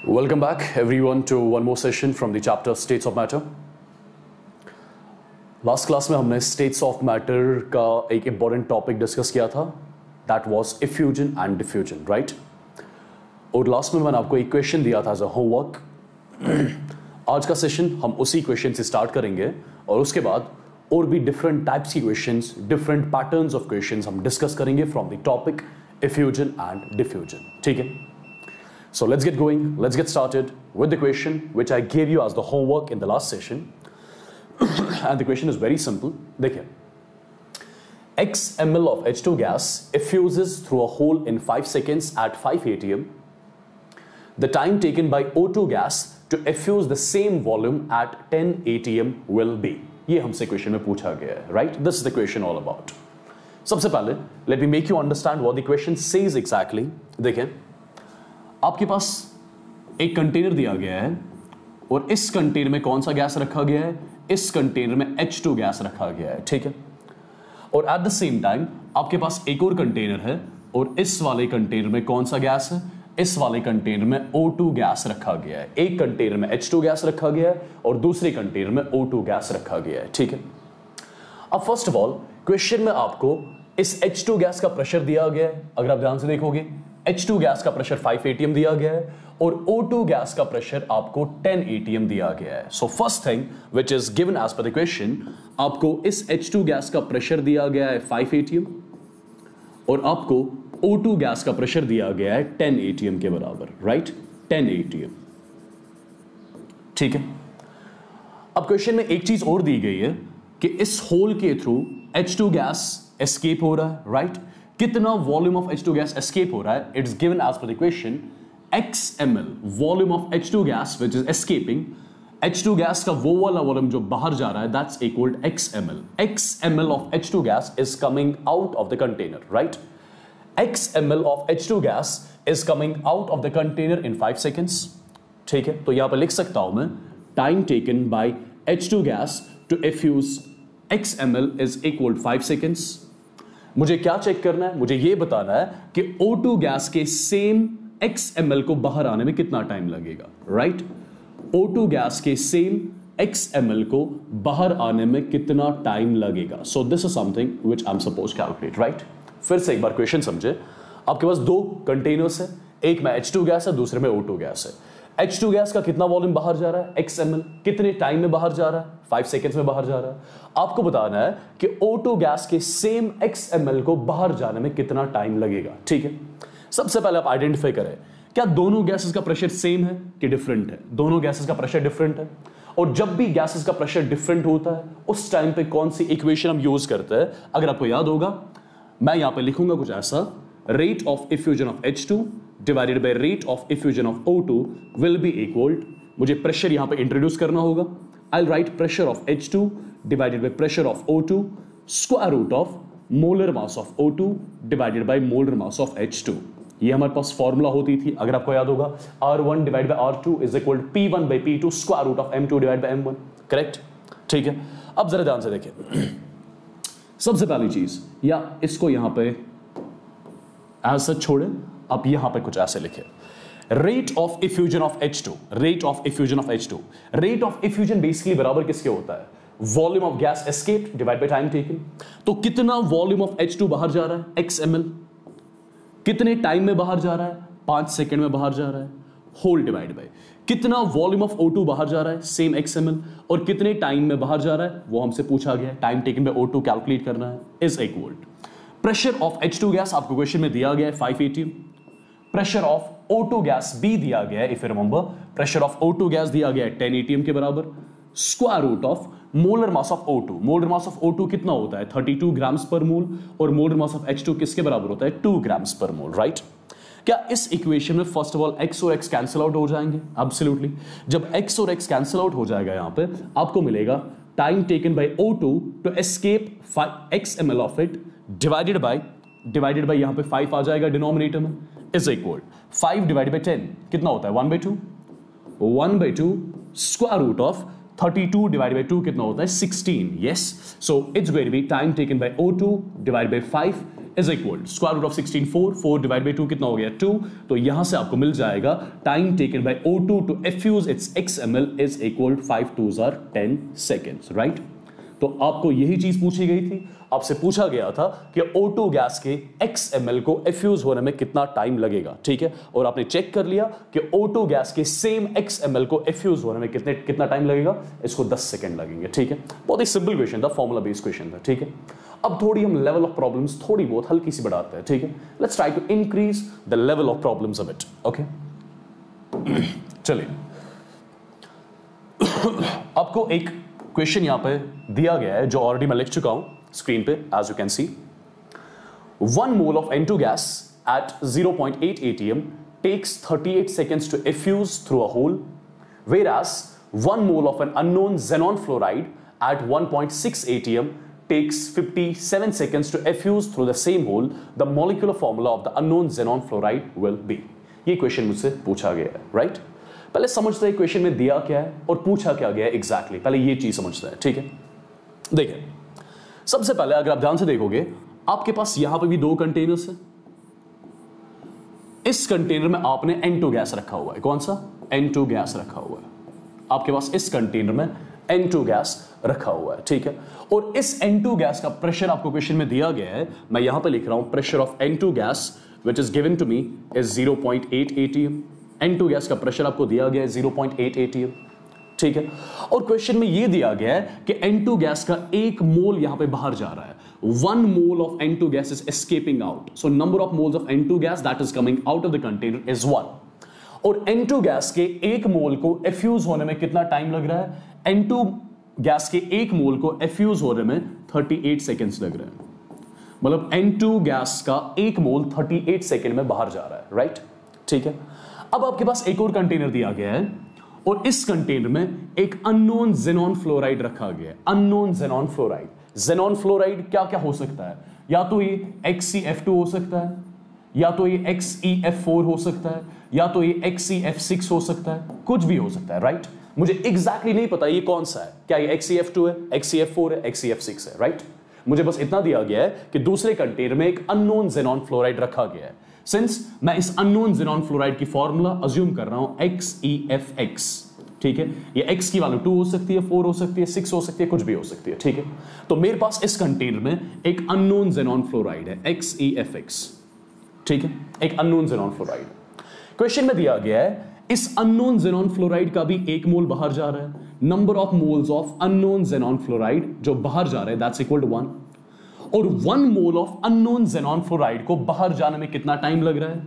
Welcome back everyone to one more session from the chapter States of Matter. Last class में हमने states of matter का एक important topic discuss किया था, that was effusion and diffusion, right. और last में मैंने आपको एक क्वेश्चन दिया था एज अ होमवर्क। आज का सेशन हम उसी क्वेश्चन से स्टार्ट करेंगे और उसके बाद और भी डिफरेंट टाइप्स की questions, different patterns of questions हम डिस्कस करेंगे from the topic effusion and diffusion, ठीक है। So let's get going, let's get started with the question which I gave you as the homework in the last session. And the question is very simple. देखिए, X ml of H2 gas effuses through a hole in 5 seconds at 5 atm. The time taken by O2 gas to effuse the same volume at 10 atm will be. ये हमसे question में पूछा गया है, right? This is the question all about. सबसे पहले let me make you understand what the question says exactly. देखिए, आपके पास एक कंटेनर दिया गया है और इस कंटेनर में कौन सा गैस रखा गया है? इस कंटेनर में H2 गैस रखा गया है, ठीक है। और एट द सेम टाइम आपके पास एक और कंटेनर है और इस वाले कंटेनर में कौन सा गैस है? इस वाले कंटेनर में O2 गैस रखा गया है। एक कंटेनर में H2 गैस रखा गया है और दूसरे कंटेनर में O2 गैस रखा गया है, ठीक है। अब फर्स्ट ऑफ ऑल क्वेश्चन में आपको इस H2 गैस का प्रेशर दिया गया है। अगर आप ध्यान से देखोगे, H2 गैस का प्रेशर 5 atm दिया गया है और O2 गैस का प्रेशर आपको 10 atm दिया गया है। So first thing which is given as per the question, आपको इस H2 गैस का प्रेशर दिया गया है 5 atm और आपको O2 गैस का प्रेशर दिया गया है 10 atm के बराबर, राइट? 10 atm, ठीक है। अब क्वेश्चन में एक चीज और दी गई है कि इस होल के थ्रू H2 गैस एस्केप हो रहा है, राइट? कितना volume of H2 gas escape हो रहा है? It's given as per the question x ml volume of H2 gas which is escaping. H2 gas का वो वाला वॉल्यूम जो बाहर जा रहा है, that's equal to x ml। x ml of H2 gas is coming out of the container, right? x ml of H2 gas is coming out of the container in 5 seconds, ठीक है। तो यहां पर लिख सकता हूं मैं, time taken by H2 gas to effuse x ml is equal to 5 seconds. मुझे क्या चेक करना है? मुझे यह बताना है कि O2 गैस के सेम x ml को बाहर आने में कितना टाइम लगेगा, राइट? O2 गैस के सेम x ml को बाहर आने में कितना टाइम लगेगा। So this is something which I am suppose calculate, right? फिर से एक बार क्वेश्चन समझे। आपके पास दो कंटेनर्स है, एक में H2 गैस है, दूसरे में O2 गैस है। H2 गैस का कितना वॉल्यूम बाहर जा रहा है? x ml। कितने टाइम में बाहर जा रहा है? 5 सेकेंड्स में बाहर जा रहा है। आपको बताना है कि O2 गैस के सेम x ml को बाहर जाने में कितना टाइम लगेगा, ठीक है। सबसे पहले आप आइडेंटिफाई करें, क्या दोनों गैसेस का प्रेशर सेम है कि डिफरेंट है? दोनों गैसेस का प्रेशर डिफरेंट है। और जब भी गैसेस का प्रेशर डिफरेंट होता है उस टाइम पे कौन सी इक्वेशन हम यूज करते हैं? अगर आपको याद होगा, मैं यहां पे लिखूंगा कुछ ऐसा, rate of effusion of H2 divided by rate of effusion of O2 will be equal, मुझे प्रेशर यहां पे इंट्रोड्यूस करना होगा। I write pressure of H2 divided by pressure of O2 square root of molar mass of O2 divided by molar mass of H2। ये हमारे पास formula होती थी, अगर आपको याद होगा, R1 divide by R2 is equal to P1 by P2 square root of M2 divide by M1, correct? ठीक है। अब जरा ध्यान से देखिए, सबसे पहली चीज, या इसको यहां पे एज सच छोड़े, अब यहां पे कुछ ऐसे लिखे, rate of effusion of H2, rate of effusion of H2। Rate of effusion basically बराबर किसके होता है? Volume of gas escape divide by time taken. तो कितना वॉल्यूम ऑफ H2 बाहर जा रहा है? x ml। कितने टाइम में बाहर जा रहा है? 5 सेकंड में बाहर जा रहा है, होल डिवाइड बाय कितना वॉल्यूम ऑफ O2 बाहर जा रहा है? Same x ml। और कितने टाइम में बाहर जा रहा है वो हमसे पूछा गया, time taken by O2 calculate करना है, is equal pressure of H2 gas आपको क्वेश्चन में दिया गया है 5 atm। Pressure of O2 gas भी दिया गया है, if you remember, pressure of O2 gas दिया गया है 10 atm के बराबर, square root of molar mass of O2। Molar mass of O2 कितना होता है? 32 ग्राम्स पर मोल। और मोलर मास ऑफ H2 किसके बराबर होता है? 2 ग्राम्स पर मोल, राइट? क्या इस इक्वेशन में फर्स्ट ऑफ ऑल x और x कैंसिल आउट हो जाएंगे? एब्सोल्युटली। जब x और x कैंसिल आउट हो जाएगा यहां पे आपको मिलेगा time taken by O2 to escape x ml of it divided by यहां पे 5 आ जाएगा डिनोमिनेटर में, इज इक्वल 5 डिवाइडेड बाय 10 कितना होता है? 1/2। 1/2 square root of 32 divided by 2 कितना होता है? 16। Yes, so it's going to be time taken by O2 divided by 5 is equal square root of 16 4 divide by 2 कितना हो गया 2, तो यहां से आपको मिल जाएगा time taken by O2 to effuse it's XML is equal 5 2s are 10 seconds, right. तो आपको यही चीज पूछी गई थी, आपसे पूछा गया था कि O2 गैस के XML को एफ्यूज होने में कितना टाइम लगेगा, ठीक है, और आपने चेक कर लिया कि O2 गैस के सेम XML को एफ्यूज होने में कितना टाइम लगेगा, इसको 10 सेकंड लगेंगे, ठीक है। बहुत ही सिंपल क्वेश्चन था, फॉर्मूला बेस्ड क्वेश्चन था, ठीक है। अब थोड़ी हम लेवल ऑफ प्रॉब्लम्स थोड़ी बहुत हल्की सी बढ़ाते हैं, ठीक है। Let's try to increase the level of problems a bit, okay. चलिए आपको एक क्वेश्चन यहां पे दिया गया है जो ऑलरेडी मैं लिख चुका हूं स्क्रीन पे, as you can see. 1 mole of N2 gas at 0.8 atm takes 38 seconds to effuse through a hole, whereas 1 mole of an unknown xenon fluoride at 1.6 atm takes 57 seconds to effuse through the same hole. The molecular formula of the unknown xenon fluoride will be. ये question मुझसे पूछा गया है, right. पहले समझते हैं question में दिया क्या है और पूछा क्या गया है एग्जैक्टली, पहले ये चीज समझते हैं, ठीक है। देखिए सबसे पहले अगर आप ध्यान से देखोगे आपके पास यहां पे भी 2 कंटेनर्स हैं। इस कंटेनर में आपने N2 गैस रखा हुआ है, कौन सा N2 गैस रखा हुआ है आपके पास, इस कंटेनर में N2 गैस रखा हुआ है, ठीक है। और इस N2 गैस का प्रेशर आपको क्वेश्चन में दिया गया है, मैं यहां पे लिख रहा हूं pressure of N2 gas which is given to me is 0.8 atm। N2 gas का प्रेशर आपको दिया गया है 0.8 atm, ठीक है। और क्वेश्चन में यह दिया गया है कि N2 गैस का 1 मोल यहां पे बाहर जा रहा है, 1 mole of N2 gas is escaping out, so number of moles of N2 gas that is coming out of the container is 1। और N2 गैस के 1 मोल को एफ्यूज होने में कितना टाइम लग रहा है, N2 गैस के 1 मोल को एफ्यूज होने में 38 सेकेंड्स लग रहे हैं, मतलब N2 गैस का 1 मोल 38 सेकेंड में बाहर जा रहा है, राइट, ठीक है। अब आपके पास एक और कंटेनर दिया गया है और इस कंटेनर में एक अननोन xenon फ्लोराइड रखा गया है, unknown xenon fluoride. xenon fluoride क्या क्या हो सकता है, या तो ये XeF2 हो सकता है, या तो ये XeF4 हो सकता है, या तो ये XeF6 हो सकता है, कुछ भी हो सकता है, राइट। मुझे एग्जैक्टली नहीं पता ये कौन सा है, क्या ये XeF2 है, XeF4 है, XeF6 है, राइट। मुझे बस इतना दिया गया है कि दूसरे कंटेनर में एक अननोन xenon फ्लोराइड रखा गया है। सिंस मैं इस अननोन xenon फ्लोराइड की फॉर्मूला अज्यूम कर रहा हूं XeFX, ठीक है। ये X की वैल्यू 2 हो सकती है, 4 हो सकती है, 6 हो सकती है, कुछ भी हो सकती है, ठीक है। तो मेरे पास इस कंटेनर में एक अननोन xenon फ्लोराइड है XeFX, ठीक है, एक अननोन xenon फ्लोराइड। क्वेश्चन में दिया गया है इस अननोन xenon फ्लोराइड का भी 1 मोल बाहर जा रहा है, number of moles of unknown xenon fluoride जो बाहर जा रहा है दैट्स इक्वल टू 1। और 1 mole of unknown xenon fluoride को बाहर जाने में कितना टाइम लग रहा है,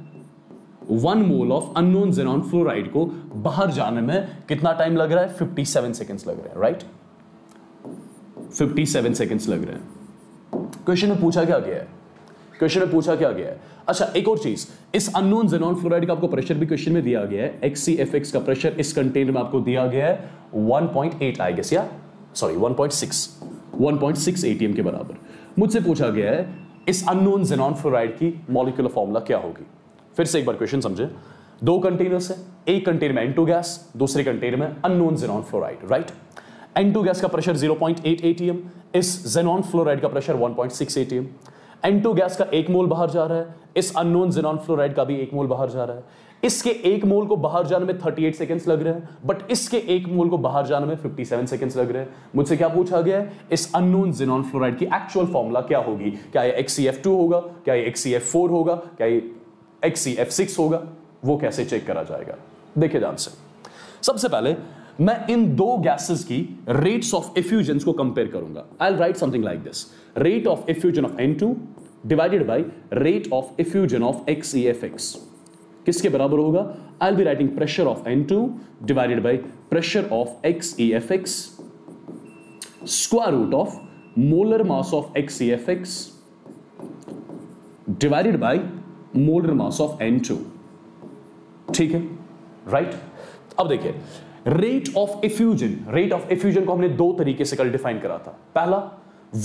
1 mole of unknown xenon fluoride को बाहर जाने में कितना टाइम लग रहा है, 57 सेकेंड्स लग रहे हैं, राइट, 57 सेकेंड्स लग रहे हैं। क्वेश्चन में पूछा क्या गया है, क्वेश्चन में पूछा क्या गया है, अच्छा एक और चीज, इस अननोन xenon फ्लोराइड का आपको प्रेशर भी क्वेश्चन में दिया गया है। XeFX का प्रेशर इस कंटेनर में आपको दिया गया है 1.8 आई गेस, या सॉरी 1.6 atm के बराबर। मुझसे पूछा गया है इस अननोन xenon फ्लोराइड की मॉलिक्यूलर फॉर्मूला क्या होगी। फिर से एक बार क्वेश्चन समझे, 2 कंटेनर्स है, एक कंटेनर में N2 गैस, दूसरे कंटेनर में unknown xenon fluoride, right. N2 gas का प्रेशर 0.8 atm, इस xenon फ्लोराइड का प्रेशर 1.6 atm। N2 गैस का 1 मोल बाहर जा रहा है, इस अननोन xenon फ्लोराइड का भी 1 मोल बाहर जा रहा है। इसके 1 मोल को बाहर जाने में 38 सेकेंड्स लग रहे हैं, बट इसके 1 मोल को बाहर जाने में 57 सेकेंड्स लग रहे हैं। मुझसे क्या पूछा गया है, इस अननोन xenon फ्लोराइड की एक्चुअल फॉर्मूला क्या होगी, क्या ये XeF2 होगा, क्या ये XeF4 होगा, क्या ये XeF6 होगा, वो कैसे चेक करा जाएगा। देखिए ध्यान से, सबसे पहले मैं इन 2 गैसेस की रेट्स ऑफ एफ्यूजन को कंपेयर करूंगा। I will write something like this, rate of effusion of N2 divided by rate of effusion of XeFX किसके बराबर होगा, I will be writing pressure of N2 divided by pressure of XeFX square root of molar mass of XeFX divided by molar mass of N2, ठीक है, right. अब देखिए rate of effusion को हमने 2 तरीके से कल डिफाइन करा था। पहला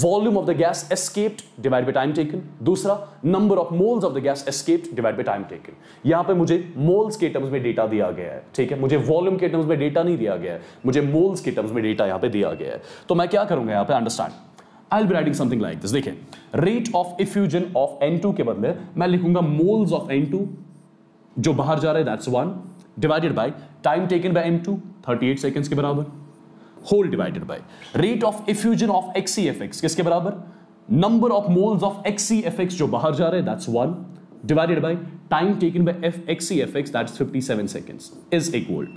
volume of the gas escaped divide by time taken, दूसरा number of moles of the gas escaped divide by time taken. यहां पे मुझे मोल्स के टर्म्स में डेटा दिया गया है, ठीक है, मुझे वॉल्यूम के टर्म्स में डेटा नहीं दिया गया है, मुझे मोल्स के टर्म्स में डेटा यहां पे दिया गया है। तो मैं क्या करूंगा यहां पे, understand, I will be writing something like this. देखिए, rate of effusion of N2 के बदले मैं लिखूंगा मोल्स ऑफ N2 जो बाहर जा रहा है, that's 1 divided by time taken by M2 38 seconds के बराबर, whole divided by rate of effusion of XCFX किसके बराबर, number of moles of XCFX जो बाहर जा रहे हैं, that's 1 divided by time taken by XCFX that's 57 seconds is equal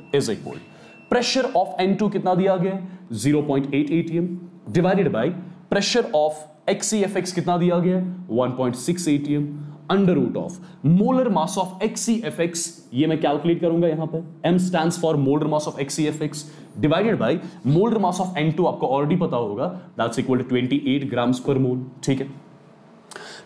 pressure of N2 कितना दिया गया है 0.8 atm divided by pressure of XCFX कितना दिया गया है 1.6 atm under root of molar mass of XCFX, ये मैं कैलकुलेट करूंगा यहां पे, M stands for molar mass of XCFX divided by molar mass of N2 आपको ऑलरेडी पता होगा, that's equal to 28 grams per mole. ठीक है,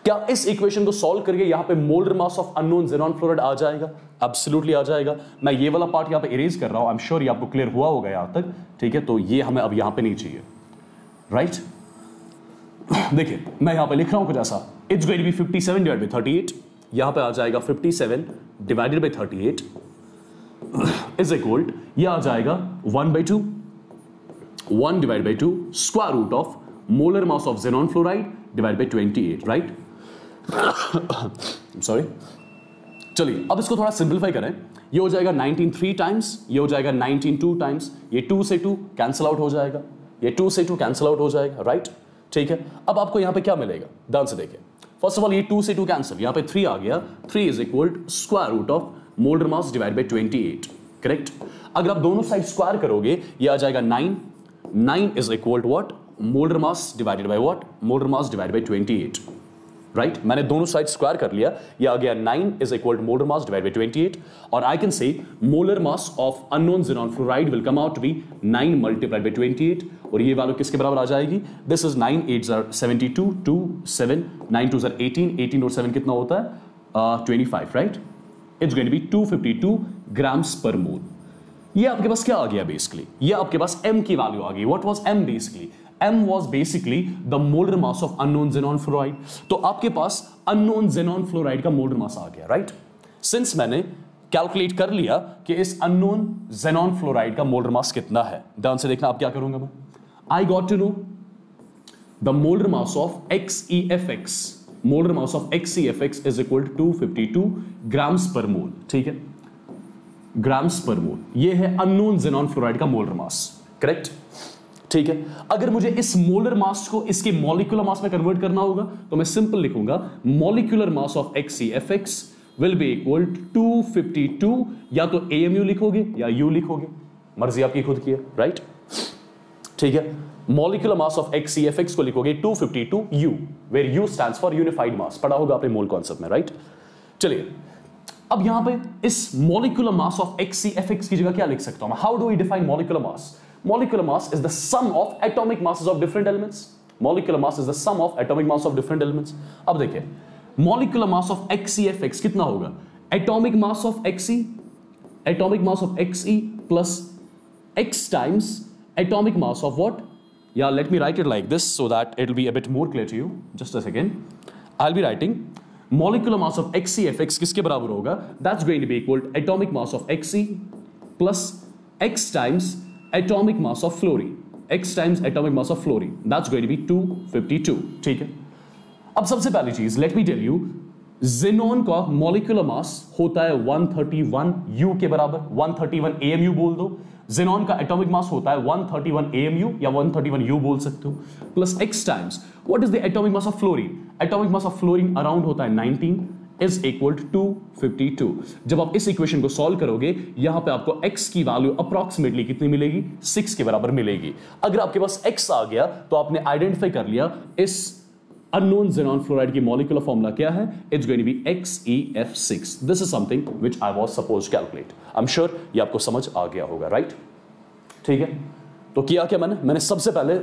क्या इस इक्वेशन को सॉल्व करके यहां पे molar mass of unknown xenon fluoride आ जाएगा? एब्सोल्युटली आ जाएगा। मैं ये वाला पार्ट यहां पे इरेज कर रहा हूं, आई एम श्योर ये आपको क्लियर हुआ होगा यहां तक। ठीक है, तो ये हमें अब यहां पे नहीं चाहिए, राइट? देखिए, मैं यहां पे लिख रहा हूं कुछ ऐसा, it's going to be 57 divided by 38, यहां पे आ जाएगा 57 डिवाइडेड बाय 38 इज इक्वल, ये आ जाएगा 1/2 1 divide by 2 square root of molar mass of xenon fluoride divide by 28, right? Sorry, चलिए अब इसको थोड़ा सिंपलीफाई करें। ये हो जाएगा 19 3 टाइम्स, ये हो जाएगा 19 2 टाइम्स, ये 2 से 2 कैंसिल आउट हो जाएगा, ये 2 से 2 कैंसिल आउट हो जाएगा, राइट? ठीक है, अब आपको यहां पे क्या मिलेगा, ध्यान से देखिए। फर्स्ट ऑफ ऑल ये 2 से 2 कैंसिल, यहां पे 3 आ गया, 3 is equal square root of molar mass divide by 28, correct? अगर आप दोनों साइड स्क्वायर करोगे ये आ जाएगा 9 is equal to what, molar mass divided by what, molar mass divide by 28, right? मैंने दोनों साइड स्क्वायर कर लिया, ये आ गया 9 is equal to molar mass divide by 28, और I can say molar mass of unknown xenon fluoride will come out to be 9 multiplied by 28, और ये वैल्यू किसके बराबर आ जाएगी, this is 9 8s are 72 2 7 9 2s are 18 और 7 कितना होता है 25, right? It's going to be 252 grams per mole. ये आपके पास क्या आ गया बेसिकली, ये आपके पास M की वैल्यू आ गई। What was M basically? M was basically the molar mass of unknown xenon fluoride। तो आपके पास unknown xenon fluoride का molar mass आ गया, राइट? सिंस मैंने कैलकुलेट कर लिया कि इस unknown xenon fluoride का molar mass कितना है, ध्यान से देखना अब क्या करूंगा मैं। I got to know the molar mass of XEFX, molar mass of XEFX is equal to 252 grams per mole, ठीक है? ग्राम्स पर मोल, ये है unknown xenon fluoride का मोलर मास, करेक्ट? ठीक है, अगर मुझे इस मोलर मास को इसके मॉलिक्यूलर मास में कन्वर्ट करना होगा तो मैं सिंपल लिखूंगा molecular mass of XCFX will be equal to 252, या तो AMU लिखोगे या U लिखोगे, मर्जी आपकी खुद की है, राइट? ठीक है, मॉलिक्यूलर मास ऑफ XCFX को लिखोगे 252 U, where U stands for unified mass, पढ़ा होगा आपने मोल कॉन्सेप्ट में, राइट? चलिए अब यहां पे इस मॉलिक्यूलर मास ऑफ XCFX की जगह क्या लिख सकता हूं मैं? How do we define molecular mass? Molecular mass is the sum of atomic masses of different elements. Molecular mass is the sum of atomic mass of different elements. अब देखिए, molecular mass of XCFX कितना होगा? Atomic mass of Xe, atomic mass of Xe plus X times atomic mass of what? Yeah, let me write it like this so that it will be a bit more clear to you. Just a second. I'll be writing molecular mass of XCFX किसके बराबर होगा? That's going to be equal to atomic mass of Xe plus X times atomic mass of fluorine, X times atomic mass of fluorine, that's going to be 252, ठीक है? अब सबसे पहली चीज let me tell you, xenon का molecular mass होता है 131 U के बराबर, 131 AMU बोल दो। xenon का एटॉमिक मास होता है 131 AMU या 131 U बोल सकते हो, plus X times what is the atomic mass of fluorine? Atomic mass of fluorine around होता है 19 इज इक्वल टू 252। जब आप इस इक्वेशन को सॉल्व करोगे यहां पे आपको x की वैल्यू अप्रॉक्सीमेटली कितनी मिलेगी? 6 के बराबर मिलेगी। अगर आपके पास x आ गया तो आपने आइडेंटिफाई कर लिया इस अननोन xenon fluoride की मॉलिक्यूलर फॉर्मूला क्या है? It's going to be XEF6। This is something which I was suppose calculate. I am sure ये आपको समझ आ गया होगा, राइट? ठीक है, तो किया क्या मैंने सबसे पहले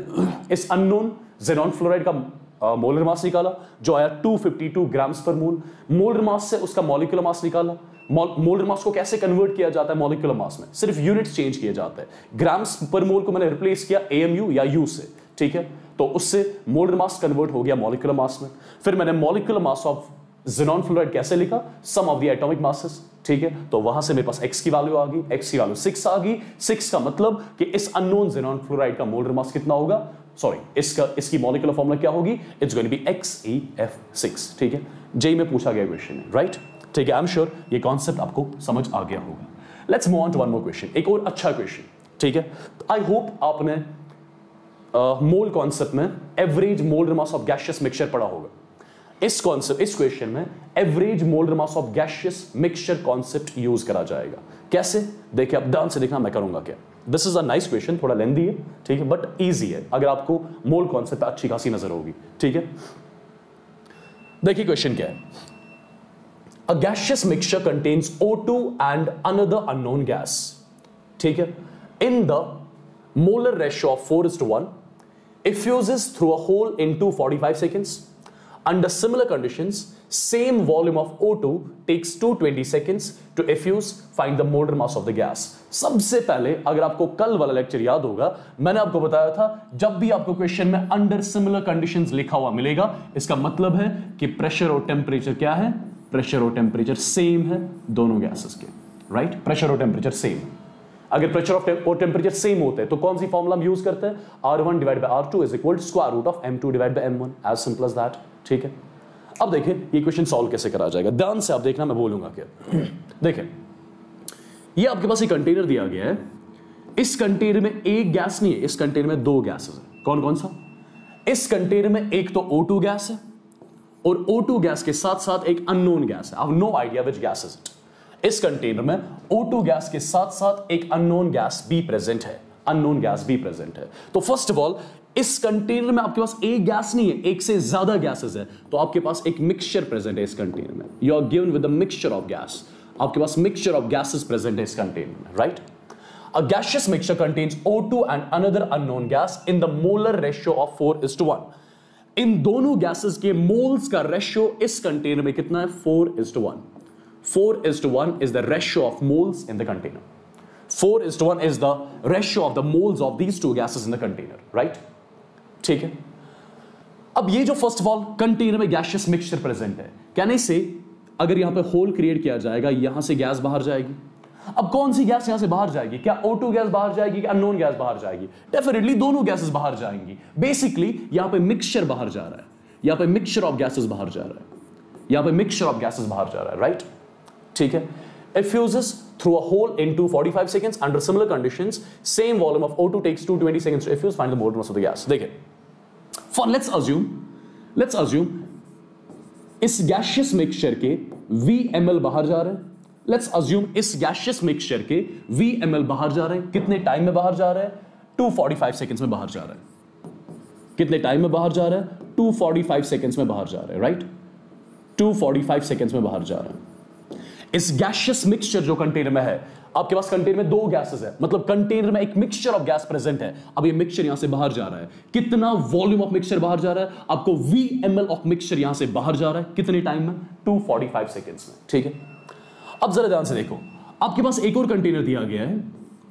इस अननोन xenon fluoride का मोलर मास निकाला जो आया 252 ग्राम्स पर मोल। मोलर मास से उसका मॉलिक्यूलर मास निकाला। मोलर मास को कैसे कन्वर्ट किया जाता है मॉलिक्यूलर मास में? सिर्फ यूनिट्स चेंज किए जाते हैं। ग्राम्स पर मोल को मैंने रिप्लेस किया AMU या U से, ठीक है? तो उससे मोलर मास कन्वर्ट हो गया मॉलिक्यूलर मास में। फिर मैंने molecular mass of xenon fluoride कैसे लिखा? सम ऑफ द एटॉमिक मासेस, ठीक है? तो वहां से मेरे पास x की वैल्यू आ गई, x की वैल्यू 6 आ गई। 6 का मतलब कि इस अननोन xenon fluoride का मोलर मास कितना होगा? सॉरी इसकी मॉलिक्यूलर फॉर्मूला क्या होगी, it's going to be XeF6, ठीक है, जेई में पूछा गया क्वेश्चन है, राइट, ठीक है, आई एम श्योर ये कॉन्सेप्ट आपको समझ आ गया होगा। Let's move on to one more question, एक और अच्छा क्वेश्चन, ठीक है, आई होप आपने मोल कॉन्सेप्ट में average molar mass of gaseous mixture पढ़ा होगा। इस क्वेश्चन में average molar mass of gaseous mixture concept use करा जाएगा। कैसे, देखिए आप ध्यान से देखना मैं करूंगा क्या। This is a nice question, थोड़ा लेंथी है, ठीक है, बट इजी है अगर आपको मोल कॉन्सेप्ट अच्छी खासी नजर होगी, ठीक है। देखिए क्वेश्चन क्या है, अ gaseous mixture contains O2 and another unknown gas, ठीक है, इन the molar ratio of 4:1, effuses through a hole in 245 seconds. Under similar conditions, same volume of O2 takes 220 seconds to effuse. Find the molar mass of the gas. सबसे पहले अगर आपको कल वाला lecture याद होगा, मैंने आपको बताया था जब भी आपको क्वेश्चन में अंडर सिमिलर कंडीशंस लिखा हुआ मिलेगा, इसका मतलब है कि प्रेशर और टेम्परेचर क्या है, प्रेशर और टेम्परेचर सेम है दोनों गैसेस के, राइट, प्रेशर और टेम्परेचर सेम। अगर प्रेशर और टेम्परेचर सेम होते हैं तो कौन सी फॉर्मूला हम यूज करते हैं, R1 divide by R2 is equal to square root of M2 divide by M1, as simple as that, ठीक है। अब देखिए ये क्वेश्चन सॉल्व कैसे करा जाएगा, ध्यान से आप देखना, मैं बोलूंगा क्या। देखिए ये आपके पास एक कंटेनर दिया गया है, इस कंटेनर में एक गैस नहीं है, इस कंटेनर में दो गैसेस है, कौन कौन सा, इस कंटेनर में एक तो O2 गैस है और O2 गैस के साथ साथ एक अननोन गैस है, I have no idea which gas is it. इस कंटेनर में O2 गैस के साथ साथ एक अननोन गैस भी प्रेजेंट है, अननोन गैस भी प्रेजेंट है। तो फर्स्ट ऑफ ऑल इस कंटेनर में आपके पास एक गैस नहीं है, एक से ज्यादा गैसेस है, तो आपके पास एक मिक्सचर प्रेजेंट है इस कंटेनर में, you are given with a mixture of gas, आपके पास मिक्सचर ऑफ गैसेस प्रेजेंट है इस कंटेनर में, right. A gaseous mixture contains O2 and another unknown gas in the molar ratio of 4:1। इन दोनों गैसेस के मोल्स का रेशियो इस कंटेनर में कितना है, 4:1। 4:1 is the ratio of moles in the container. 4:1 is the ratio of the moles of these two gases in the container, right? ठीक है। अब ये जो फर्स्ट ऑफ ऑल कंटेनर में गैसियस मिक्सचर प्रेजेंट है, कहने से अगर यहां पे होल क्रिएट किया जाएगा, यहां से गैस बाहर जाएगी। अब कौन सी गैस यहां से बाहर जाएगी, क्या O2 गैस बाहर जाएगी कि अननोन गैस बाहर जाएगी, डेफिनेटली दोनों गैसेस बाहर जाएंगी। बेसिकली यहां पे मिक्सचर बाहर जा रहा है, यहां पे मिक्सचर ऑफ गैसेस बाहर जा रहा है, यहां पे मिक्सचर ऑफ गैसेस बाहर जा रहा है, राइट, ठीक है। Effuses through a hole in 245 seconds under similar conditions, same volume of O2 takes 220 seconds to effuse. Find the molar mass of the gas. देखिए, for let's assume इस gaseous mixture के VML बाहर जा रहे हैं, let's assume इस gaseous mixture के VML बाहर जा रहे हैं, कितने टाइम में बाहर जा रहे हैं, 245 सेकंड्स में बाहर जा रहे हैं। कितने टाइम में बाहर जा रहे हैं, 245 सेकंड्स में बाहर जा रहे हैं, राइट, 245 सेकंड्स में बाहर जा रहे हैं। इस गैसियस मिक्सचर जो कंटेनर में है, आपके पास कंटेनर में दो गैसेस है, मतलब कंटेनर में एक मिक्सचर ऑफ गैस प्रेजेंट है। अब ये मिक्सचर यहां से बाहर जा रहा है, कितना वॉल्यूम ऑफ मिक्सचर बाहर जा रहा है, आपको VML ऑफ मिक्सचर यहां से बाहर जा रहा है, कितने टाइम में, 245 सेकंड्स में, ठीक है। अब जरा ध्यान से देखो, आपके पास एक और कंटेनर दिया गया है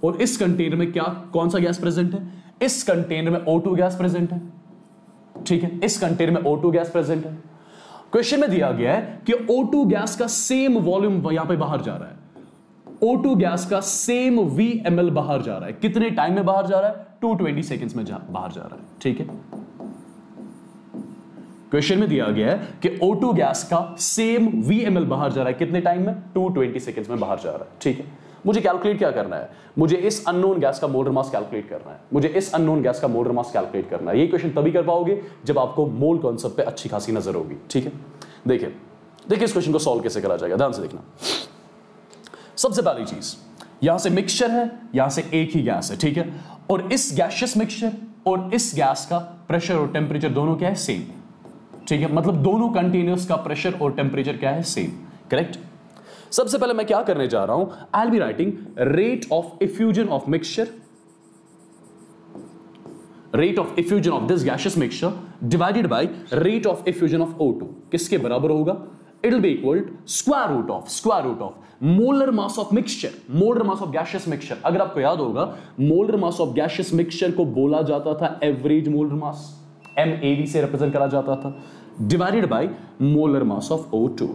और इस कंटेनर में क्या, कौन सा गैस प्रेजेंट है, इस कंटेनर में O2 गैस प्रेजेंट है, ठीक है, इस कंटेनर में O2 गैस प्रेजेंट है। क्वेश्चन में दिया गया है कि O2 गैस का सेम वॉल्यूम यहां पे बाहर जा रहा है, O2 गैस का सेम VML बाहर जा रहा है, कितने टाइम में बाहर जा रहा है, 220 सेकंड्स में बाहर जा रहा है, ठीक है। क्वेश्चन में दिया गया है कि O2 गैस का सेम VML बाहर जा रहा है, कितने टाइम में, 220 सेकंड्स में बाहर जा रहा है, ठीक है। मुझे कैलकुलेट क्या करना है, मुझे इस अननोन गैस का मोलर मास कैलकुलेट करना है, मुझे इस अननोन गैस का मोलर मास कैलकुलेट करना है। ये क्वेश्चन तभी कर पाओगे जब आपको मोल कॉन्सेप्ट पे अच्छी खासी नजर होगी, ठीक है। देखिए इस क्वेश्चन को सॉल्व कैसे करा जाएगा, ध्यान से देखना। सबसे पहली चीज, यहां से मिक्सचर है, यहां से एक ही गैस है, ठीक है, और इस गैसियस मिक्सचर और इस गैस का प्रेशर और टेम्परेचर दोनों क्या है, सेम, ठीक है, मतलब दोनों कंटेनर्स का प्रेशर और टेम्परेचर क्या है, सेम, करेक्ट। सबसे पहले मैं क्या करने जा रहा हूं, I will be writing rate of effusion of mixture, rate of effusion of this gaseous mixture divided by rate of effusion of O2, किसके बराबर होगा, it will be equal square root of molar mass of mixture, molar mass of gaseous mixture. अगर आपको याद होगा, molar mass of gaseous mixture को बोला जाता था एवरेज मोलर मास, MAV से रिप्रेजेंट करा जाता था, divided by molar mass of O2,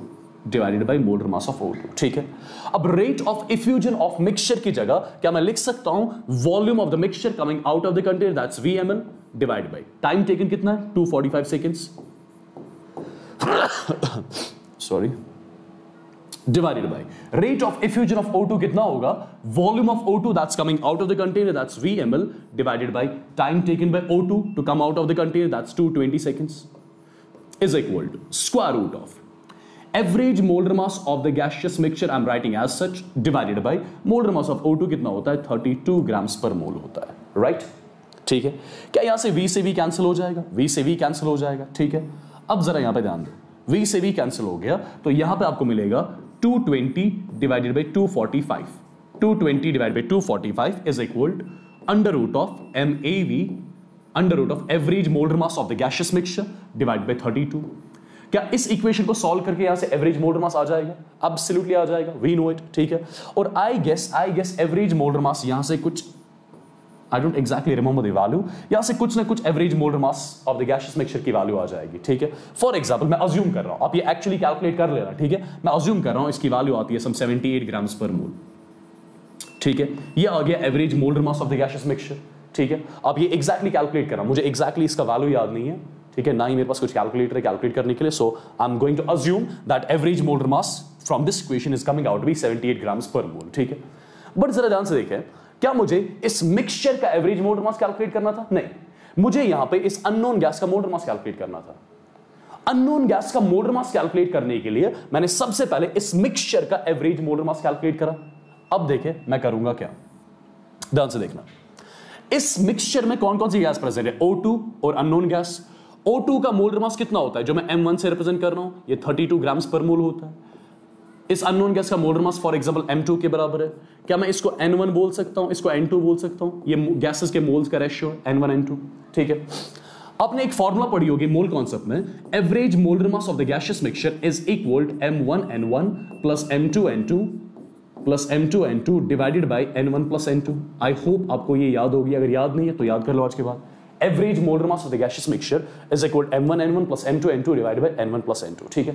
divided by molar mass of O2, ठीक है। अब rate of effusion of mixture की जगह क्या मैं लिख सकता हूं, volume of the mixture coming out of the container, that's VML, divide by time taken कितना है 245 seconds, sorry, divided by rate of effusion of O2 कितना होगा, volume of O2 that's coming out of the container, that's V ml, divided by time taken by O2 to come out of the container, that's 220 seconds, is equal to square root of average molar mass of the gaseous mixture I'm writing as such divided by molar mass of O2 कितना होता है 32 grams per mole होता है, right? ठीक है, क्या यहां से V से V कैंसिल हो जाएगा, V से V कैंसिल हो जाएगा, ठीक है। अब जरा यहां पे ध्यान दो, V से V कैंसिल हो गया तो यहां पे आपको मिलेगा 220 divided by 245, 220 divided by 245 is equal to under root of MAV, under root of average molar mass of the gaseous mixture divided by 32। क्या इस इक्वेशन को सॉल्व करके यहां से एवरेज मोलर मास आ जाएगा? एब्सोल्युटली आ जाएगा, वी नो इट, ठीक है। और I guess average molar mass यहां से कुछ, I don't exactly remember the value, यहां से कुछ ना कुछ average molar mass of the gaseous mixture की वैल्यू आ जाएगी, ठीक है। फॉर एग्जांपल मैं अज्यूम कर रहा हूं, आप ये एक्चुअली कैलकुलेट कर लेना, ठीक है। मैं अज्यूम कर रहा हूं इसकी वैल्यू आती है सम 78 ग्राम्स पर मोल, ठीक है। ये आ गया average molar mass of the gaseous mixture, ठीक है। आप ये एग्जैक्टली कैलकुलेट करना, मुझे एग्जैक्टली इसका वैल्यू याद नहीं है, ठीक है, ना ही मेरे पास कुछ कैलकुलेटर है कैलकुलेट करने के लिए। So I am going to assume that average molar mass from this equation is coming out to be 78 grams per mole, ठीक है। बट जरा ध्यान से देखें, क्या मुझे इस मिक्सचर का एवरेज मोलर मास कैलकुलेट करना था? नहीं, मुझे यहां पे इस अननोन गैस का मोलर मास कैलकुलेट करना था। अननोन गैस का मोलर मास कैलकुलेट करने के लिए मैंने सबसे पहले इस मिक्सचर का एवरेज मोलर मास कैलकुलेट करा। अब देखें मैं करूंगा क्या, ध्यान से देखना। इस मिक्सचर में कौन कौन सी गैस प्रेजेंट है? O2 और अननोन गैस। O2 का मोलर मास कितना होता है, जो मैं M1 से रिप्रेजेंट कर रहा हूं, ये 32 ग्राम्स पर मोल होता है। इस अननोन गैस का molar mass for example M2 के बराबर है। क्या मैं इसको N1 बोल सकता हूं, इसको N2 बोल सकता हूं? ये गैसेस के मोल्स का रेशियो N1 N2, ठीक है। आपने एक फॉर्मूला पढ़ी होगी मोल कॉन्सेप्ट में, average molar mass of the gaseous mixture is equal to M1 N1 plus M2 N2 plus M2 N2 divided by N1 plus N2। I hope आपको ये याद होगी, अगर याद नहीं है तो याद कर लो आज के बाद। Average molar mass of the gaseous mixture is equal to M1 N1 plus M2 N2 divided by N1 plus N2, ठीक है।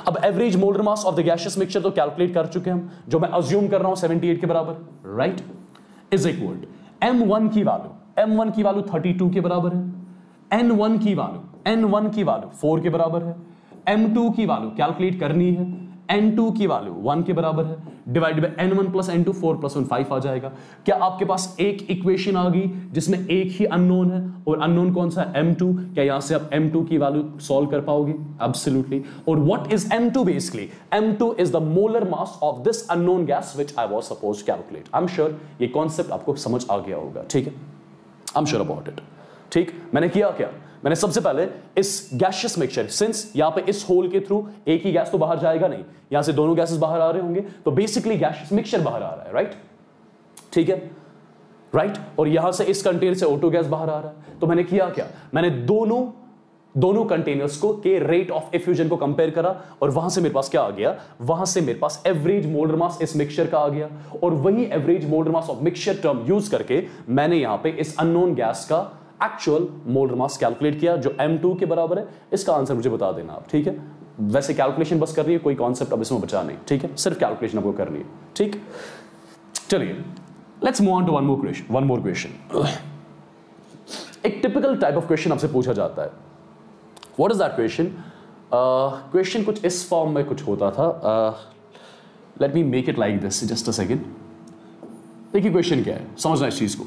अब average molar mass of the gaseous mixture तो कैलकुलेट कर चुके हम, जो मैं अज्यूम कर रहा हूं 78 के बराबर, right, is equal to M1 की वैल्यू 32 के बराबर है, N1 की वैल्यू 4 के बराबर है, M2 की वैल्यू कैलकुलेट करनी है, N2 की वैल्यू 1 के बराबर है, divide by N1 plus N2, 4 plus 1 5 आ जाएगा। क्या आपके पास एक इक्वेशन आ गई जिसमें एक ही अननोन है, और अननोन कौन सा है? M2। क्या यहां से आप M2 की वैल्यू सॉल्व कर पाओगे? एब्सोल्युटली। और what is M2 basically? M2 is the molar mass of this unknown gas which I was supposed to calculate. I am sure ये कॉन्सेप्ट आपको समझ आ गया होगा, ठीक है, I am sure about it, ठीक। मैंने किया क्या, मैंने सबसे पहले इस गैसियस मिक्सचर, सिंस यहां पे इस होल के थ्रू एक ही गैस तो बाहर जाएगा नहीं, यहां से दोनों गैसेस बाहर आ रहे होंगे, तो बेसिकली गैसियस मिक्सचर बाहर आ रहा है, राइट, ठीक है, राइट। और यहां से इस कंटेनर से O2 गैस बाहर आ रहा है। तो मैंने किया क्या, मैंने दोनों कंटेनर्स को के रेट ऑफ एफ्यूजन को कंपेयर करा, और वहां से मेरे पास क्या आ गया, वहां से मेरे पास एवरेज मोलर मास इस मिक्सचर का आ गया, और वही average molar mass of mixture term use करके मैंने यहां पे इस अननोन गैस का एक्चुअल मोलर मास कैलकुलेट किया, जो M2 के बराबर है। इसका आंसर मुझे बता देना आप, ठीक है। वैसे कैलकुलेशन बस करनी है, कोई कॉन्सेप्ट अब इसमें बचा नहीं, ठीक है, सिर्फ कैलकुलेशन आपको करनी है, ठीक। चलिए let's move on to one more question. एक टिपिकल टाइप ऑफ क्वेश्चन आपसे पूछा जाता है। What is that question? Question कुछ इस फॉर्म में कुछ होता था। Let me make it like this, just a second. देखिए क्वेश्चन क्या है, समझना इस चीज को।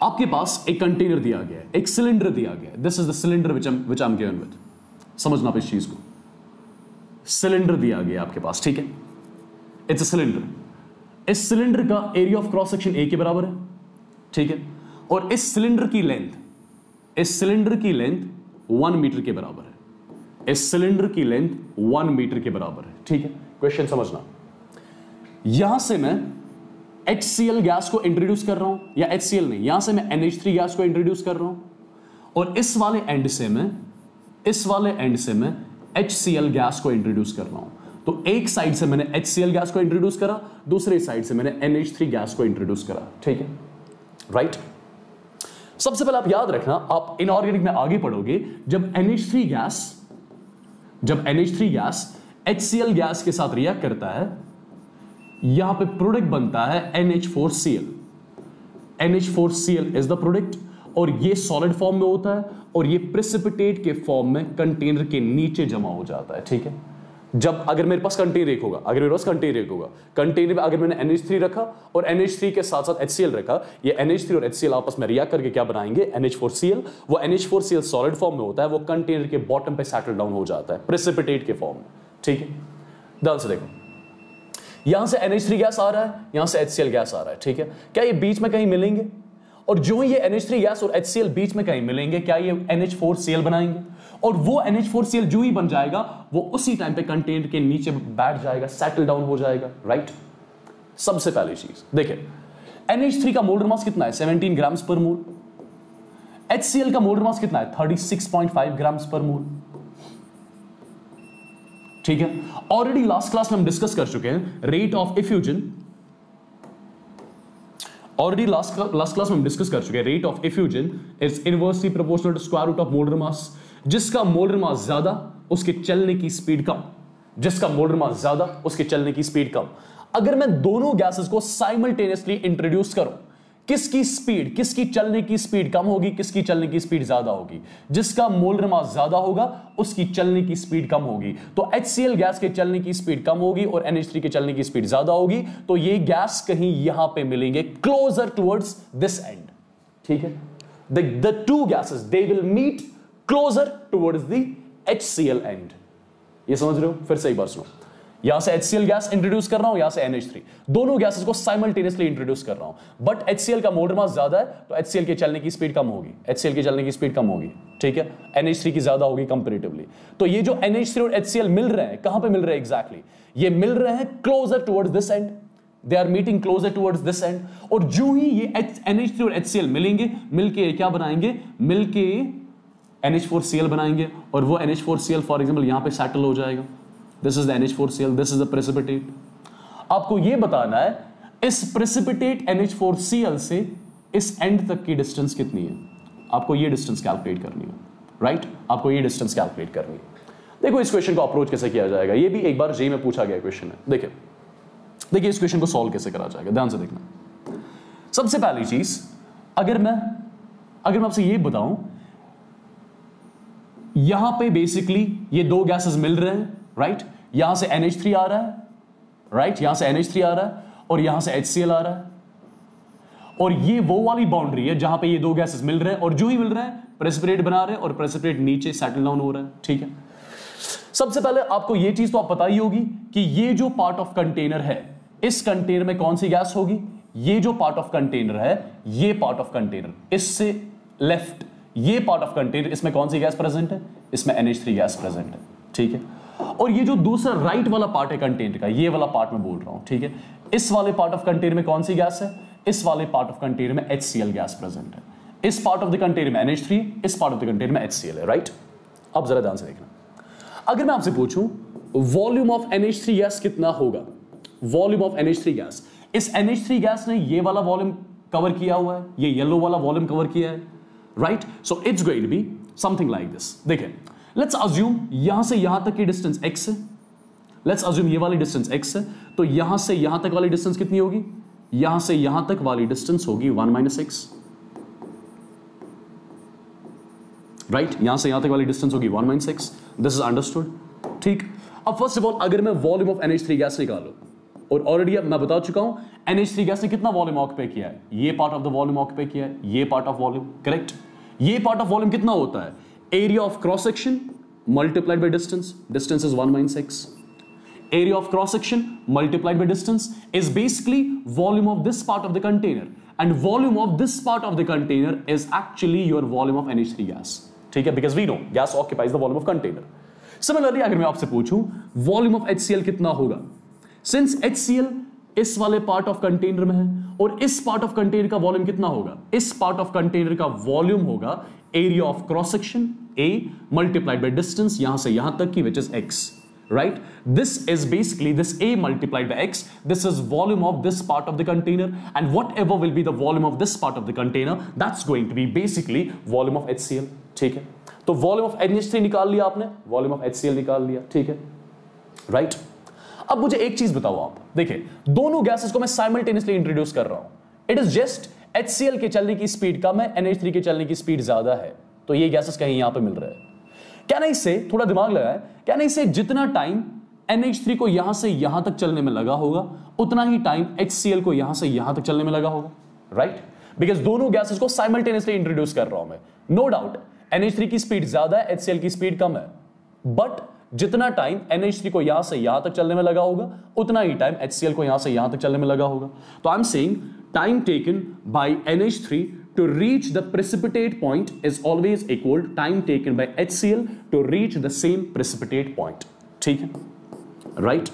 आपके पास एक कंटेनर दिया गया है, एक सिलेंडर दिया गया है। This is the cylinder which I am given with. समझना आप इस चीज को, सिलेंडर दिया गया आपके पास, ठीक है, इट्स अ सिलेंडर। इस सिलेंडर का area of cross section A के बराबर है, ठीक है, और इस सिलेंडर की लेंथ 1 मीटर के बराबर है। इस सिलेंडर की लेंथ 1 मीटर के बराबर है, ठीक है। क्वेश्चन समझना, यहां से मैं HCl गैस को इंट्रोड्यूस कर रहा हूं, या HCl नहीं, यहां से मैं NH3 गैस को इंट्रोड्यूस कर रहा हूं, और इस वाले एंड से मैं HCl गैस को इंट्रोड्यूस कर रहा हूं। तो एक साइड से मैंने HCl गैस को इंट्रोड्यूस करा, दूसरे साइड से मैंने NH3 गैस को इंट्रोड्यूस करा, ठीक है, राइट। सबसे पहले आप याद रखना, आप इनऑर्गेनिक में आगे पढ़ोगे, जब NH3 गैस HCl गैस के साथ रिएक्ट करता है, यहां पे प्रोडक्ट बनता है NH4Cl। NH4Cl is the product, और ये सॉलिड फॉर्म में होता है और ये प्रेसिपिटेट के फॉर्म में कंटेनर के नीचे जमा हो जाता है, ठीक है। जब अगर मेरे पास कंटेनर एक होगा, कंटेनर में अगर मैंने NH3 रखा और NH3 के साथ साथ HCl रखा, ये NH3 और HCl आपस में रिएक्ट करके क्या बनाएंगे, NH4Cl। वो NH4Cl सॉलिड फॉर्म में होता है, वो कंटेनर के बॉटम पे सेटल डाउन हो जाता है प्रेसिपिटेट के फॉर्म में, ठीक है। ध्यान से देखो, यहां से NH3 गैस आ रहा है, यहां से HCl गैस आ रहा है, ठीक है। क्या ये बीच में कहीं मिलेंगे? और जो ही ये NH3 गैस और HCl बीच में कहीं मिलेंगे, क्या ये NH4Cl बनाएंगे? और वो NH4Cl जो ही बन जाएगा वो उसी टाइम पे कंटेनर के नीचे बैठ जाएगा, सेटल डाउन हो जाएगा, राइट। सबसे पहली चीज देखिए, NH3 का मोलर मास कितना है, 17 ग्राम्स पर मोल। HCl का मोलर मास कितना है, 36.5 ग्राम्स पर मोल, ठीक है। ऑलरेडी लास्ट क्लास में हम डिस्कस कर चुके हैं rate of effusion, last class में हम डिस्कस कर चुके हैं rate of effusion is inversely proportional to square root of molar mass. जिसका मोलर मास ज्यादा उसके चलने की स्पीड कम, जिसका मोलर मास ज्यादा उसके चलने की स्पीड कम। अगर मैं दोनों गैसेस को साइमल्टेनियसली इंट्रोड्यूस करूं, किसकी चलने की स्पीड कम होगी, किसकी चलने की स्पीड ज्यादा होगी? जिसका मोलर मास ज्यादा होगा उसकी चलने की स्पीड कम होगी। तो HCl गैस के चलने की स्पीड कम होगी और NH3 के चलने की स्पीड ज्यादा होगी। तो ये गैस कहीं यहां पे मिलेंगे, क्लोजर टुवर्ड्स दिस एंड, ठीक है। The two gases they will meet closer towards the HCl end। ये समझ रहे हो? फिर से एक बार सुनो, यहां से HCl गैस इंट्रोड्यूस कर रहा हूं, यहां से NH3, दोनों गैसेस को साइमल्टेनियसली इंट्रोड्यूस कर रहा हूं। बट HCl का मोलर मास ज्यादा है तो HCl के चलने की स्पीड कम होगी, HCl के चलने की स्पीड कम होगी, ठीक है। NH3 की ज्यादा होगी कंपैरेटिवली। तो ये जो NH3 और HCl मिल रहे हैं, कहां पे मिल रहे हैं एग्जैक्टली? ये मिल रहे हैं closer towards this end, they are meeting closer towards this end. और जो ही ये NH3 और HCl मिलेंगे, मिलके क्या बनाएंगे, मिलके NH4Cl बनाएंगे और वो NH4Cl फॉर एग्जांपल यहां पे सेटल हो जाएगा। This is the NH4Cl, this is the precipitate। आपको यह बताना है इस precipitate NH4Cl से इस एंड तक की डिस्टेंस कितनी है। आपको यह डिस्टेंस कैलकुलेट करनी है, राइट। आपको यह डिस्टेंस कैलकुलेट करनी है। देखो इस क्वेश्चन को अप्रोच कैसे किया जाएगा, यह भी एक बार जेई में पूछा गया क्वेश्चन है। देखिए इस क्वेश्चन को सॉल्व कैसे करा जाएगा, ध्यान से देखना। सबसे पहली चीज, अगर मैं आपसे यह बताऊं, यहां पे बेसिकली ये दो गैसेस मिल रहे हैं, राइट। यहां से NH3 आ रहा है, राइट, यहां से NH3 आ रहा है और यहां से HCl आ रहा है। और ये वो वाली बाउंड्री है जहां पे ये दो गैसेस मिल रहे हैं और जो ही मिल रहे हैं प्रेसिपिटेट बना रहे हैं और प्रेसिपिटेट नीचे सेटल डाउन हो रहा है, ठीक है। सबसे पहले आपको ये चीज तो आप पता ही होगी कि ये जो पार्ट ऑफ कंटेनर है, इस कंटेनर में कौन सी गैस होगी, ये जो पार्ट ऑफ कंटेनर है, ये पार्ट ऑफ कंटेनर, इससे लेफ्ट ये पार्ट ऑफ कंटेनर, इसमें कौन सी गैस प्रेजेंट है, इसमें NH3 गैस प्रेजेंट है, ठीक है। और ये जो दूसरा राइट वाला पार्ट है कंटेनर का, ये वाला पार्ट मैं बोल रहा हूं, ठीक है। इस वाले पार्ट ऑफ कंटेनर में कौन सी गैस है, इस वाले पार्ट ऑफ कंटेनर में HCl गैस प्रेजेंट है। इस पार्ट ऑफ द कंटेनर में NH3, इस पार्ट ऑफ द कंटेनर में HCl है, राइट। अब जरा ध्यान से देखना, अगर मैं आपसे पूछूं वॉल्यूम ऑफ NH3 गैस कितना होगा, वॉल्यूम ऑफ NH3 गैस, इस NH3 गैस ने ये वाला वॉल्यूम कवर किया हुआ है, ये येलो वाला वॉल्यूम कवर किया है, right. So it's going to be something like this. देखिए लेट्स अज्यूम यहां से यहां तक की डिस्टेंस x है, लेट्स अज्यूम ये वाली डिस्टेंस x है, तो यहां से यहां तक वाली डिस्टेंस कितनी होगी, यहां से यहां तक वाली डिस्टेंस होगी 1 - x, राइट। यहां से यहां तक वाली डिस्टेंस होगी 1 - x, दिस इज अंडरस्टूड, ठीक। अब फर्स्ट ऑफ ऑल अगर मैं वॉल्यूम ऑफ NH3 गैस निकालूं, और ऑलरेडी मैं बता चुका हूं NH3 गैस ने कितना वॉल्यूम ऑक्यूपाई किया है, ये part of the volume occupy किया है, ये पार्ट ऑफ वॉल्यूम, करेक्ट। ये पार्ट ऑफ वॉल्यूम कितना होता है, area of cross section multiplied by distance, distance is 1 - x। area of cross section multiplied by distance is basically volume of this part of the container, and volume of this part of the container is actually your volume of NH3 gas, ठीक है, because we know gas occupies the volume of container. Similarly अगर मैं आपसे पूछूं volume of HCl कितना होगा, since HCl इस वाले पार्ट ऑफ कंटेनर में है और इस पार्ट ऑफ कंटेनर का वॉल्यूम कितना होगा, इस पार्ट ऑफ कंटेनर का वॉल्यूम होगा area of cross section A multiplied by distance यहां से यहां तक की, which is x, right? This is basically this A multiplied by x. This is volume of this part of the container, and whatever will be the volume of this part of the container, that's going to be basically volume of HCl, ठीक है। तो volume of NH3 निकाल लिया आपने, volume of HCl निकाल लिया, ठीक है, right? अब मुझे एक चीज बताओ आप, देखिए दोनों गैसेस को मैं साइमल्टेनियसली इंट्रोड्यूस कर रहा हूं, इट इज जस्ट HCl के चलने की स्पीड कम है, NH3 के चलने की स्पीड ज्यादा है, तो ये गैसेस कहीं यहां पे मिल रहे हैं। क्या नहीं से थोड़ा दिमाग लगाए, क्या नहीं से जितना टाइम NH3 को यहां से यहां तक चलने में लगा होगा उतना ही टाइम HCl को यहां से यहां तक चलने में लगा होगा, राइट? बिकॉज दोनों गैसेस को साइमल्टेनियसली इंट्रोड्यूस कर रहा हूं मैं। नो डाउट NH3 की स्पीड ज्यादा है, HCl की स्पीड कम है, बट जितना टाइम NH3 को यहां से यहां तक चलने में लगा होगा उतना ही टाइम HCl को यहां से यहां तक चलने में लगा होगा। तो I am saying time taken by NH3 to reach the precipitate point is always equal time taken by HCl to reach the same precipitate point। ठीक है, राइट?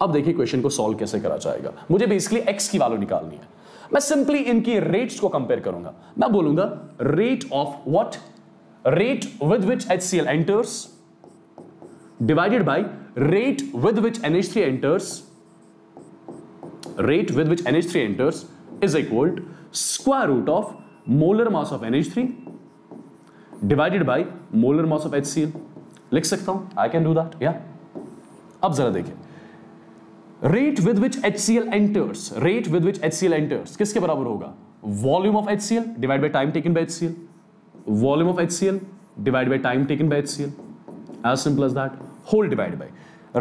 अब देखिए क्वेश्चन को सॉल्व कैसे करा जाएगा। मुझे बेसिकली x की वैल्यू निकालनी है। मैं सिंपली इनकी रेट्स को कंपेयर करूंगा। मैं बोलूंगा rate of what, rate with which HCl enters divided by rate with which NH3 enters, rate with which NH3 enters is equal to square root of molar mass of NH3 divided by molar mass of HCl। लिख सकता हूं, I can do that, yeah। अब जरा देखिए, rate with which HCl enters, rate with which HCl enters किसके बराबर होगा? Volume of HCl divided by time taken by HCl, volume of HCl divided by time taken by HCl, as simple as that, whole divided by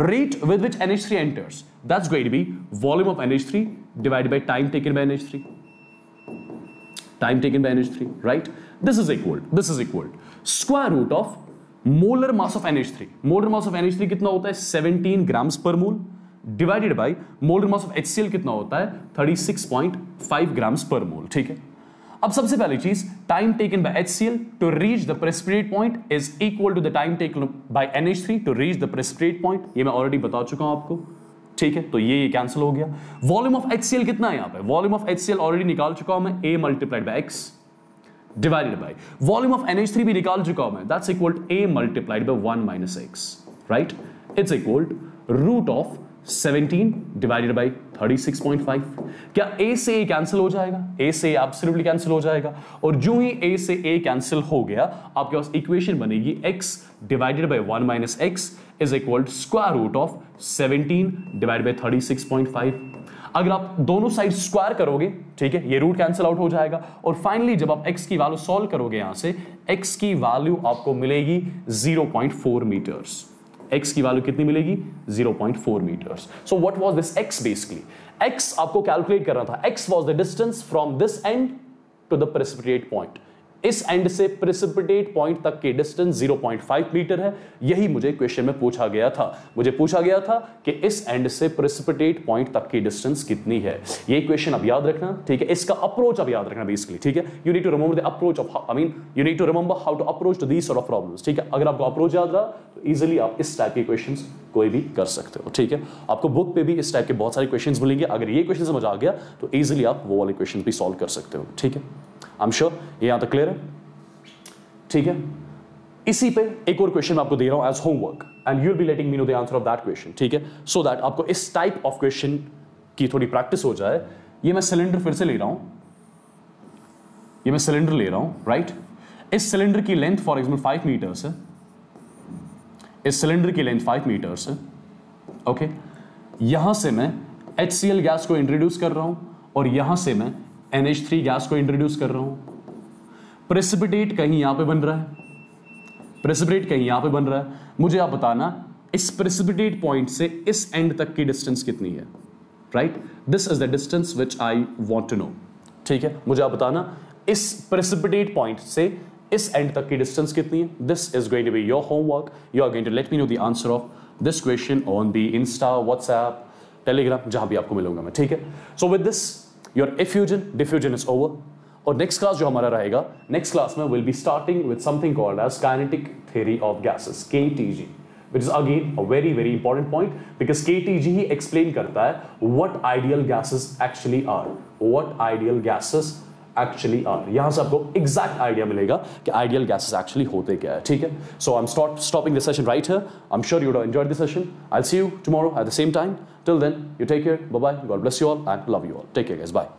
rate with which NH3 enters, that's going to be volume of NH3 divided by time taken by NH3, time taken by NH3, right? This is equal square root of molar mass of NH3, molar mass of NH3 कितना होता है 17 grams per mole divided by molar mass of HCl कितना होता है 36.5 grams per mole। ठीक है, अब सबसे पहली चीज time taken by HCl to reach the precipitate point is equal to the time taken by NH3 to reach the precipitate point. ये मैं ऑलरेडी बता चुका हूं आपको, ठीक है? तो ये कैंसिल हो गया। वॉल्यूम ऑफ HCl कितना है यहां पे? वॉल्यूम ऑफ HCl ऑलरेडी निकाल चुका हूं मैं, A multiplied by X divided by volume of NH3 भी निकाल चुका हूं मैं, that's equal to A multiplied by 1 minus X, right? It's equal to root of 17 divided by 36.5। क्या A से A कैंसिल हो जाएगा? A से A एब्सोल्युटली कैंसिल हो जाएगा, और जो ही A से A कैंसिल हो गया आपके पास इक्वेशन बनेगी x divided by 1 minus x is equal to square root of 17 divided by 36.5। अगर आप दोनों साइड स्क्वायर करोगे, ठीक है, ये रूट कैंसिल आउट हो जाएगा, और फाइनली जब आप x की वैल्यू सॉल्व करोगे यहां से x की वैल्यू आपको मिलेगी 0.4 मीटर्स। x की वैल्यू कितनी मिलेगी? 0.4 meters. So what was this x basically? x आपको कैलकुलेट करना था, x was the distance from this end to the precipitate point. इस एंड से प्रेसिपिटेट पॉइंट तक की डिस्टेंस 0.5 मीटर है। यही मुझे क्वेश्चन में पूछा गया था। मुझे पूछा गया था कि इस एंड से प्रेसिपिटेट पॉइंट तक की डिस्टेंस कितनी है। ये क्वेश्चन अब याद रखना, ठीक है? इसका अप्रोच अब याद रखना बेसिकली, ठीक है? You need to remember the approach of, you need to remember how to approach to these sort of problems, ठीक है? अगर आपको अप्रोच याद रहा तो इजीली आप इस टाइप के क्वेश्चंस कोई भी कर सकते हो, ठीक है? आपको बुक पे भी इस टाइप के बहुत सारे क्वेश्चंस मिलेंगे। अगर ये क्वेश्चन समझ आ गया तो इजीली आप वो वाले क्वेश्चन भी सॉल्व कर सकते हो, ठीक है? आई एम श्योर ये यहां तक क्लियर है, ठीक है? इसी पे एक और क्वेश्चन मैं आपको दे रहा हूं as homework, and you will be letting me know the answer of that question, ठीक है? सो दैट आपको इस टाइप ऑफ क्वेश्चन की थोड़ी प्रैक्टिस हो जाए। ये मैं सिलेंडर फिर से ले रहा हूं, ये मैं सिलेंडर ले रहा हूं, राइट? इस सिलेंडर की लेंथ फॉर एग्जाम्पल 5 मीटर्स है, इस सिलेंडर की लेंथ 5 मीटर्स है, ओके? यहां से मैं HCl गैस को इंट्रोड्यूस कर रहा हूं और यहां से मैं NH3 गैस को इंट्रोड्यूस कर रहा हूं। प्रेसिपिटेट कहीं यहां पे बन रहा है, प्रेसिपिटेट कहीं यहां पे बन रहा है। मुझे आप बताना इस प्रेसिपिटेट पॉइंट से इस एंड तक की डिस्टेंस कितनी है, right? This is the distance which I want to know, ठीक है? मुझे आप बताना इस प्रेसिपिटेट पॉइंट से इस एंड तक की डिस्टेंस कितनी है। This is going to be your homework. You are going to let me know the answer of this question on the Insta, WhatsApp, Telegram, जहां भी आपको मिलूंगा मैं, ठीक है? So with this your effusion diffusion is over. और next class जो हमारा रहेगा, नेक्स्ट क्लास में will be starting with something called as kinetic theory of gases, KTG, which is again a very very important point because KTG he explain करता है what ideal gases actually are, what ideal gases actually are। यहां से आपको exact idea मिलेगा कि ideal gases actually होते क्या है, ठीक है? So I'm stopping the session right here. I'm sure you would have enjoyed the session. I'll see you tomorrow at the same time. Till then, you take care. Bye bye. God bless you all and love you all. Take care, guys. Bye.